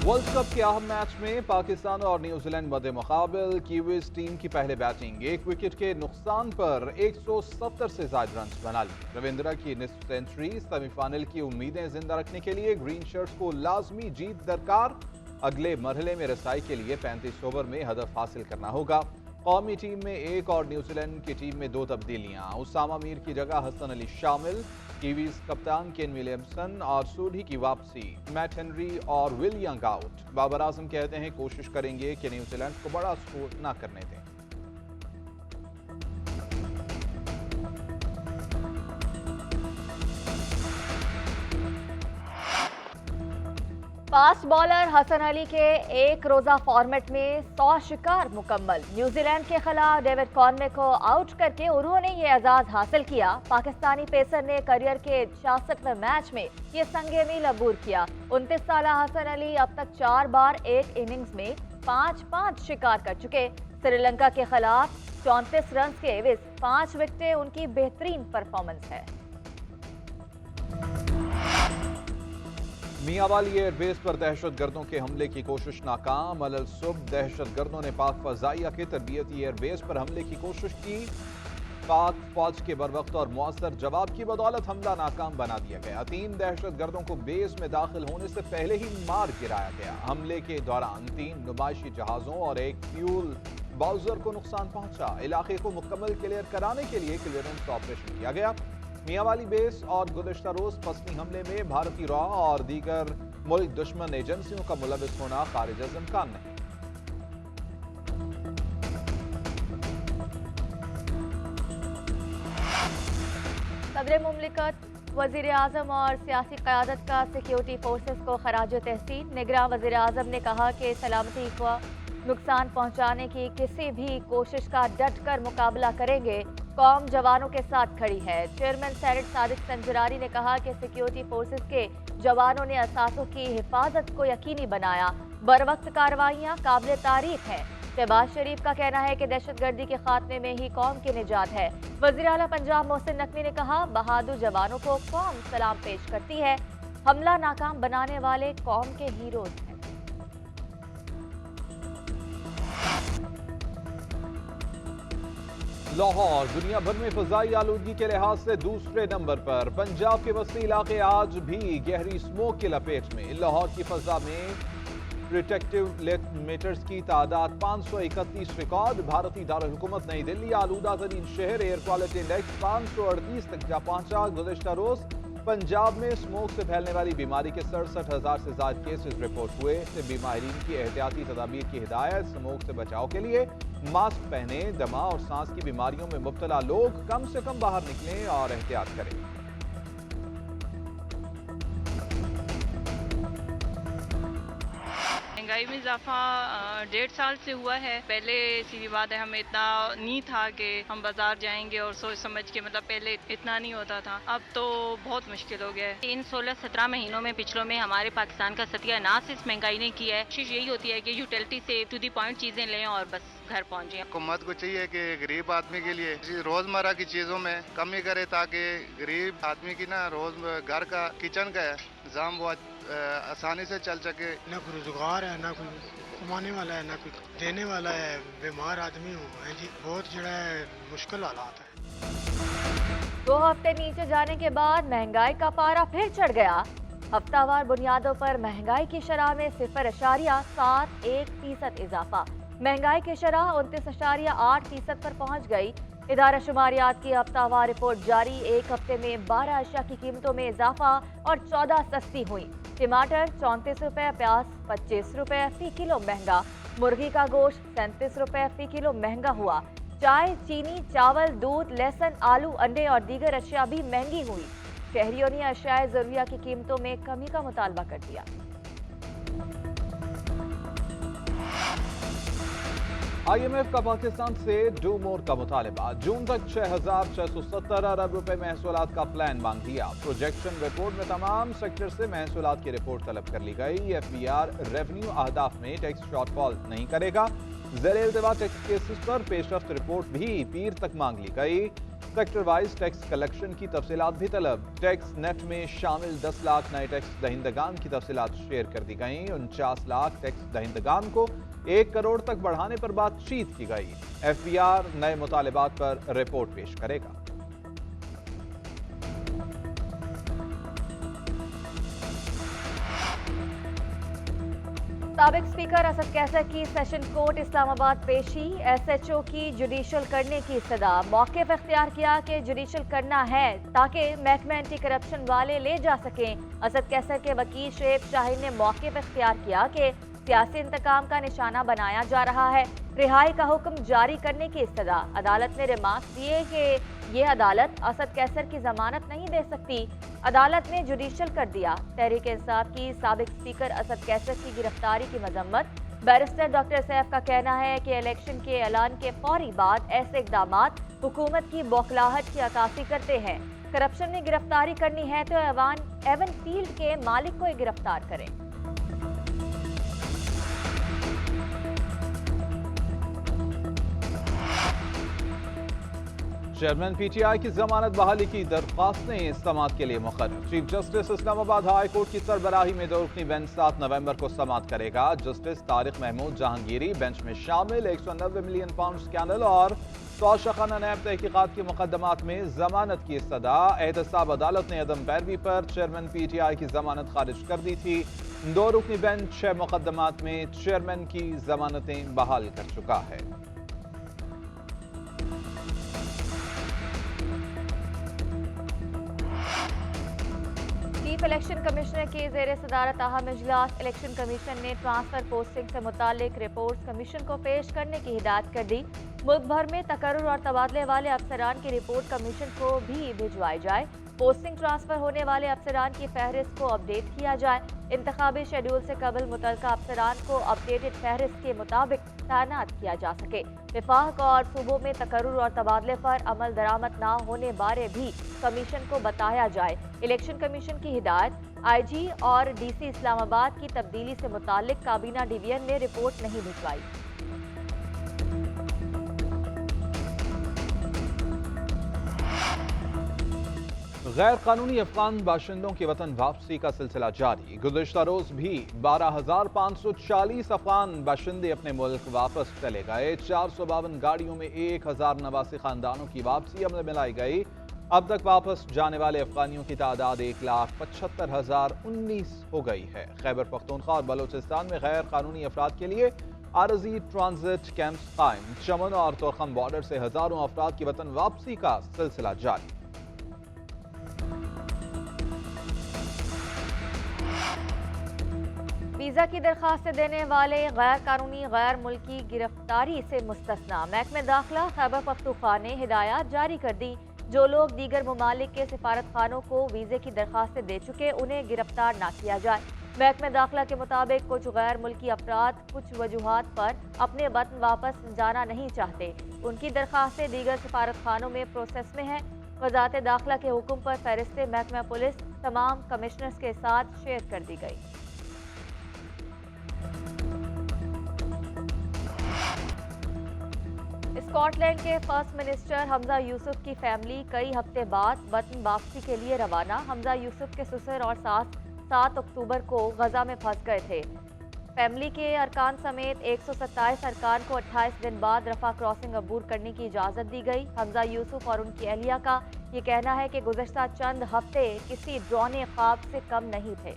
World cup के अहम match में पाकिस्तान और न्यूजीलैंड मध्य मुकाबल। कीवीज टीम की पहले बैटिंग, एक विकेट के नुकसान पर 170 से ज्यादा रन बना ली। रविंद्रा की निस्फ सेंचुरी सेमीफाइनल की उम्मीदें जिंदा रखने के लिए ग्रीन शर्ट्स को लाजमी जीत दरकार। अगले मरहले में रसाई के लिए 35 ओवर में हदफ हासिल करना होगा। कौमी टीम में एक और न्यूजीलैंड की टीम में 2 तब्दीलियां, उसामा मीर की जगह हसन अली शामिल। कीवीज कप्तान केन विलियमसन और सूडी की वापसी, मैट हेनरी और will young out. Babar Azam कहते हैं कोशिश करेंगे कि न्यूजीलैंड को बड़ा स्कोर न करने दें। फास्ट बॉलर हसन अली के एक रोजा फॉर्मेट में 100 शिकार मुकम्मल। न्यूजीलैंड के खिलाफ डेविड कॉनवे को आउट करके उन्होंने ये एजाज हासिल किया। पाकिस्तानी पेसर ने करियर के 66वें मैच में ये संगे मील अबूर किया। 29 साल हसन अली अब तक 4 बार एक इनिंग्स में 5-5 शिकार कर चुके। श्रीलंका के खिलाफ 34 रन के एवज 5 विकेटें उनकी बेहतरीन परफॉर्मेंस है। मियांवाली एयरबेस पर दहशतगर्दों के हमले की कोशिश नाकाम। अलल सुबह दहशतगर्दों ने पाक फजाइया के तरबियती एयरबेस पर हमले की कोशिश की। पाक फौज के बरवक्त और मुअस्सर जवाब की बदौलत हमला नाकाम बना दिया गया। 3 दहशतगर्दों को बेस में दाखिल होने से पहले ही मार गिराया गया। हमले के दौरान 3 नुमाइशी जहाजों और एक फ्यूल बाउजर को नुकसान पहुंचा। इलाके को मुकम्मल क्लियर कराने के लिए क्लियरेंस ऑपरेशन किया गया। मियांवाली बेस और गुज़श्ता रोज पसनी हमले में भारतीय रॉ और दीगर मुल्क दुश्मन एजेंसियों का मुलविस होना खारिज अज़ इम्कान नहीं। सदर मुमलिकत वजीर आजम और सियासी क़यादत का सिक्योरिटी फोर्सेस को खराज तहसीन। निगरान वजीर आजम ने कहा कि सलामती को नुकसान पहुंचाने की किसी भी कोशिश का डट कर मुकाबला करेंगे। कौम जवानों के साथ खड़ी है। चेयरमैन सेनेट सादिक संजरानी ने कहा कि सिक्योरिटी फोर्सेस के जवानों ने असासों की हिफाजत को यकीनी बनाया। बरवक्त कार्रवाइयां काबिल तारीफ हैं। शहबाज शरीफ का कहना है कि दहशतगर्दी के खात्मे में ही कौम की निजात है। वज़ीर आला पंजाब मोहसिन नकवी ने कहा बहादुर जवानों को कौम सलाम पेश करती है। हमला नाकाम बनाने वाले कौम के हीरोज हैं। लाहौर दुनिया भर में फजाई आलूदगी के लिहाज से दूसरे नंबर पर। पंजाब के वसी इलाके आज भी गहरी स्मोक की लपेट में। लाहौर की फजा में प्रोटेक्टिव मीटर्स की तादाद 531 रिकॉर्ड। भारतीय दारुल-हुकूमत नई दिल्ली आलूदा तरीन शहर। एयर क्वालिटी इंडेक्स 538 तक जा पहुंचा। गुज़श्ता रोज पंजाब में स्मोक से फैलने वाली बीमारी के 67,000 से ज्यादा केसेस रिपोर्ट हुए। तिब्बी माहिरीन की एहतियाती तदाबीर की हिदायत। स्मोक से बचाव के लिए मास्क पहने। दमा और सांस की बीमारियों में मुब्तला लोग कम से कम बाहर निकलें और एहतियात करें। महंगाई में इजाफा 1.5 साल से हुआ है। पहले सीधी बात है हमें इतना नहीं था कि हम बाजार जाएंगे और सोच समझ के, मतलब पहले इतना नहीं होता था। अब तो बहुत मुश्किल हो गया है। इन 16-17 महीनों में पिछलों में हमारे पाकिस्तान का सत्यानाश इस महंगाई ने किया है। कोशिश यही होती है कि यूटिलिटी से टू दी पॉइंट चीजें लें और बस घर पहुंचे। हुकूमत को चाहिए कि गरीब आदमी के लिए रोजमर्रा की चीजों में कमी करे ताकि गरीब आदमी की ना रोज घर का किचन का इंतजाम बहुत आसानी से चल सके। ना कोई रोजगार है, ना कोई कमाने वाला है, ना कोई देने वाला है। बीमार आदमी हूँ जी, बहुत जो है मुश्किल हालात है। 2 हफ्ते नीचे जाने के बाद महंगाई का पारा फिर चढ़ गया। हफ्तावार बुनियादों पर महंगाई की शरह में 0.71% इजाफा। महंगाई की शरह 29.8% पर पहुंच गई। इदारा शुमारियात की हफ्तावार रिपोर्ट जारी। एक हफ्ते में 12 अशिया की कीमतों में इजाफा और 14 सस्ती हुई। टमाटर 34 रुपए, प्याज 25 रुपए फी किलो महंगा। मुर्गी का गोश्त 37 रुपए फी किलो महंगा हुआ। चाय, चीनी, चावल, दूध, लहसुन, आलू, अंडे और दीगर अशिया भी महंगी हुई। शहरियों ने अशियाए ज़रूरिया की कीमतों में कमी का मुतालबा कर दिया। IMF का पाकिस्तान से डू मोर का मुतालबा। जून तक 6,670 अरब रुपए महसूलात का प्लान मांग दिया। प्रोजेक्शन रिपोर्ट में तमाम सेक्टर से महसूलात की रिपोर्ट तलब कर ली गई। FBR रेवेन्यू अहदाफ में टैक्स शॉर्टफॉल नहीं करेगा। ज़ेर इल्तवा टैक्स केसेस पर पेशरफ्त रिपोर्ट भी पीर तक मांग ली गई। सेक्टर वाइज टैक्स कलेक्शन की तफसीलात भी तलब। टैक्स नेट में शामिल 10 लाख नए टैक्स दहिंदगान की तफसीलात शेयर कर दी गई। 49 लाख टैक्स दहिंदगान को 1 करोड़ तक बढ़ाने पर बातचीत की गई। FBR नए मुतालिबात पर रिपोर्ट पेश करेगा। साबिक स्पीकर असद कैसर की सेशन कोर्ट इस्लामाबाद पेशी। SHO की जुडिशल करने की सदा। मौक़िफ़ इख्तियार किया कि जुडिशल करना है ताकि महकमा एंटी करप्शन वाले ले जा सकें। असद कैसर के वकील शुएब शाहीन ने मौक़िफ़ इख्तियार किया कि सियासी इंतकाम का निशाना बनाया जा रहा है। रिहाई का हुक्म जारी करने की इस्तदा। अदालत ने रिमार्क्स दिए कि ये अदालत असद कैसर की जमानत नहीं दे सकती। अदालत ने जुडिशल कर दिया। तहरीक इंसाफ की साबिक स्पीकर असद कैसर की गिरफ्तारी की मजम्मत। बैरिस्टर डॉक्टर सैफ का कहना है कि इलेक्शन के ऐलान के फौरी बाद ऐसे इकदामात हुकूमत की बौखलाहट की अक्कासी करते हैं। करप्शन में गिरफ्तारी करनी है तो एवन फील्ड के मालिक को गिरफ्तार करें। चेयरमैन PTI की जमानत बहाली की दरख्वास्तें समाअत के लिए मुकर्रर। Chief justice Islamabad high court की सरबराही में 2 रुकनी बेंच 7 नवंबर को समाअत करेगा। जस्टिस तारिक महमूद जहांगीरी बेंच में शामिल 190 मिलियन पाउंड स्कैंडल और 100 शखाना नैब तहकीकात के मुकदमात में जमानत की सदा। एहतसाब अदालत ने अदम पैरवी पर चेयरमैन PTI की जमानत खारिज कर दी थी। 2 रुकनी बेंच 6 मुकदमात में चेयरमैन की जमानतें बहाल कर चुका है। चीफ इलेक्शन कमिश्नर के ज़ेर सदारत अहम इजलास इलेक्शन कमीशन ने ट्रांसफर पोस्टिंग से मुतालिक रिपोर्ट्स कमीशन को पेश करने की हिदायत कर दी। मुल्क भर में तकर्रुर और तबादले वाले अफसरान की रिपोर्ट कमीशन को भी भिजवाई जाए। पोस्टिंग ट्रांसफर होने वाले अफसरान की फहरिस्त को अपडेट किया जाए। इंतखाबी शेड्यूल से कबल मुतल्लिका अफसरान को अपडेटेड फहरिस्त के मुताबिक तैनात किया जा सके। विफाक और सूबों में तकर्रुर और तबादले पर अमल दरामद ना होने बारे भी कमीशन को बताया जाए। इलेक्शन कमीशन की हिदायत। IG और DC इस्लामाबाद की तब्दीली से मुताल्लिक काबीना डिवीजन ने रिपोर्ट नहीं भिजवाई। गैर कानूनी अफगान बाशिंदों की वतन वापसी का सिलसिला जारी। गुज़िश्ता रोज भी 12,540 अफगान बाशिंदे अपने मुल्क वापस चले गए। 452 गाड़ियों में 1089 खानदानों की वापसी अमल में लाई गई। अब तक वापस जाने वाले अफगानियों की तादाद 1,75,019 हो गई है। खैबर पख्तूनख्वा और बलोचिस्तान में गैर कानूनी अफराद के लिए आरजी ट्रांजिट कैंप्स कायम। चमन और तोरखम बॉर्डर से हजारों अफराद की वतन वापसी का सिलसिला जारी। वीजा की दरखास्त देने वाले गैर कानूनी गैर मुल्की गिरफ्तारी से मुस्तस्ना। महकमे दाखिला खैबर पख्तूनख्वा ने हिदायत जारी कर दी। जो लोग दीगर ममालिक के सिफारत खानों को वीजे की दरखास्तें दे चुके उन्हें गिरफ्तार ना किया जाए। महकमे दाखिला के मुताबिक कुछ गैर मुल्की अफराद कुछ वजूहात पर अपने वतन वापस जाना नहीं चाहते। उनकी दरखास्तें दीगर सिफारत खानों में प्रोसेस में है। वजारत दाखिला के हुक्म पर फहरिस्तें महकमा पुलिस तमाम कमिश्नर्स के साथ शेयर कर दी गई। स्कॉटलैंड के फर्स्ट मिनिस्टर हमजा यूसुफ की फैमिली कई हफ्ते बाद वतन वापसी के लिए रवाना। हमजा यूसुफ के ससुर और सास 7 अक्टूबर को गजा में फंस गए थे। फैमिली के अरकान समेत 127 अरकान को 28 दिन बाद रफा क्रॉसिंग अबूर करने की इजाज़त दी गई। हमजा यूसुफ और उनकी अहलिया का ये कहना है कि गुज़श्ता चंद हफ्ते किसी ड्रॉने ख्वाब से कम नहीं थे।